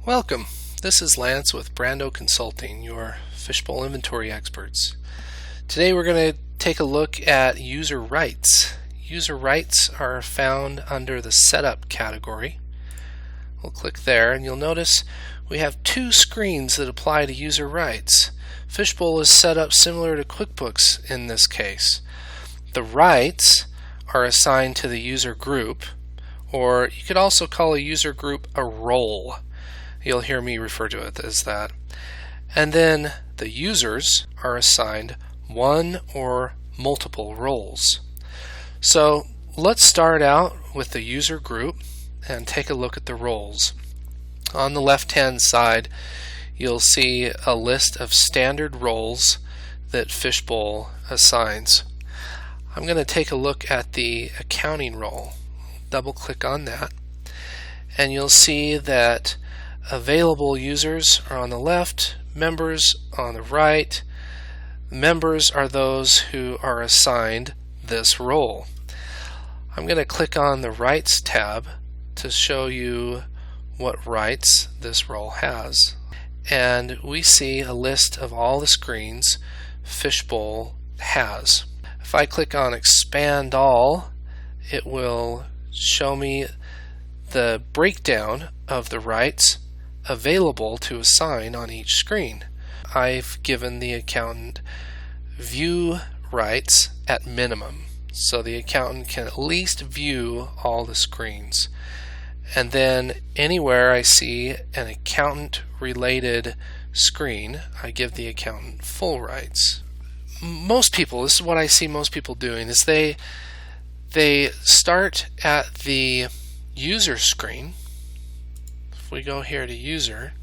Welcome. This is Lance with Brandow Consulting, your Fishbowl Inventory experts. Today we're going to take a look at user rights. User rights are found under the Setup category. We'll click there and you'll notice we have two screens that apply to user rights. Fishbowl is set up similar to QuickBooks in this case. The rights are assigned to the user group, or you could also call a user group a role. You'll hear me refer to it as that. And then the users are assigned one or multiple roles. So let's start out with the user group and take a look at the roles. On the left-hand side, you'll see a list of standard roles that Fishbowl assigns. I'm going to take a look at the accounting role. Double-click on that, and you'll see that available users are on the left, members on the right. Members are those who are assigned this role. I'm going to click on the Rights tab to show you what rights this role has. And we see a list of all the screens Fishbowl has. If I click on Expand All, it will show me the breakdown of the rights available to assign on each screen. I've given the accountant view rights at minimum, so the accountant can at least view all the screens. And then anywhere I see an accountant related screen, I give the accountant full rights. Most people, this is what I see most people doing, is they start at the user screen. If we go here to user,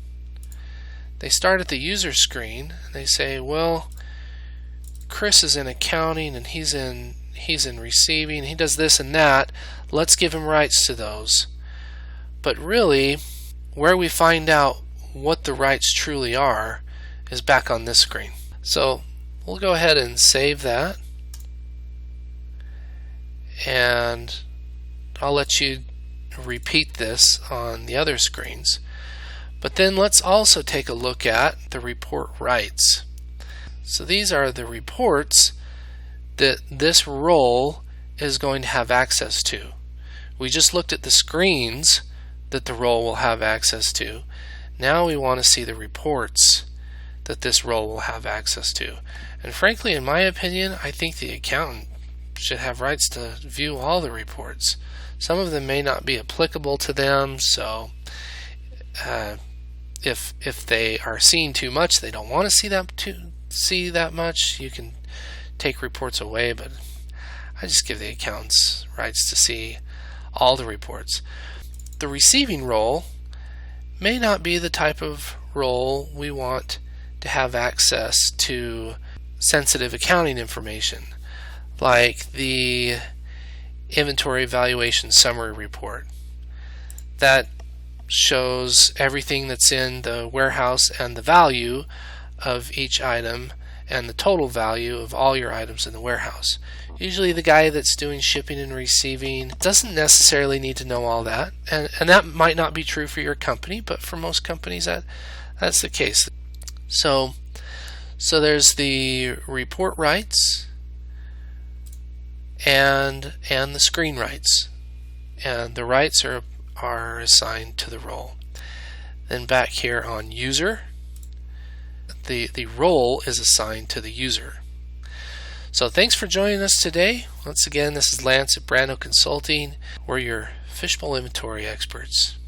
they start at the user screen and they say, well, Chris is in accounting and he's in receiving, he does this and that, let's give him rights to those. But really, where we find out what the rights truly are is back on this screen. So we'll go ahead and save that, and I'll let you repeat this on the other screens. But then let's also take a look at the report rights. So these are the reports that this role is going to have access to. We just looked at the screens that the role will have access to. Now we want to see the reports that this role will have access to. And frankly, in my opinion, I think the accountant should have rights to view all the reports. Some of them may not be applicable to them, so if they are seeing too much, they don't want to see that much, you can take reports away, but I just give the accountants rights to see all the reports. The receiving role may not be the type of role we want to have access to sensitive accounting information, like the inventory valuation summary report. That shows everything that's in the warehouse and the value of each item and the total value of all your items in the warehouse. Usually the guy that's doing shipping and receiving doesn't necessarily need to know all that, and that might not be true for your company, but for most companies that's the case. So there's the report rights and the screen rights, and the rights are assigned to the role. Then back here on user, the role is assigned to the user. So thanks for joining us today. Once again, this is Lance at Brandow Consulting. We're your Fishbowl Inventory experts.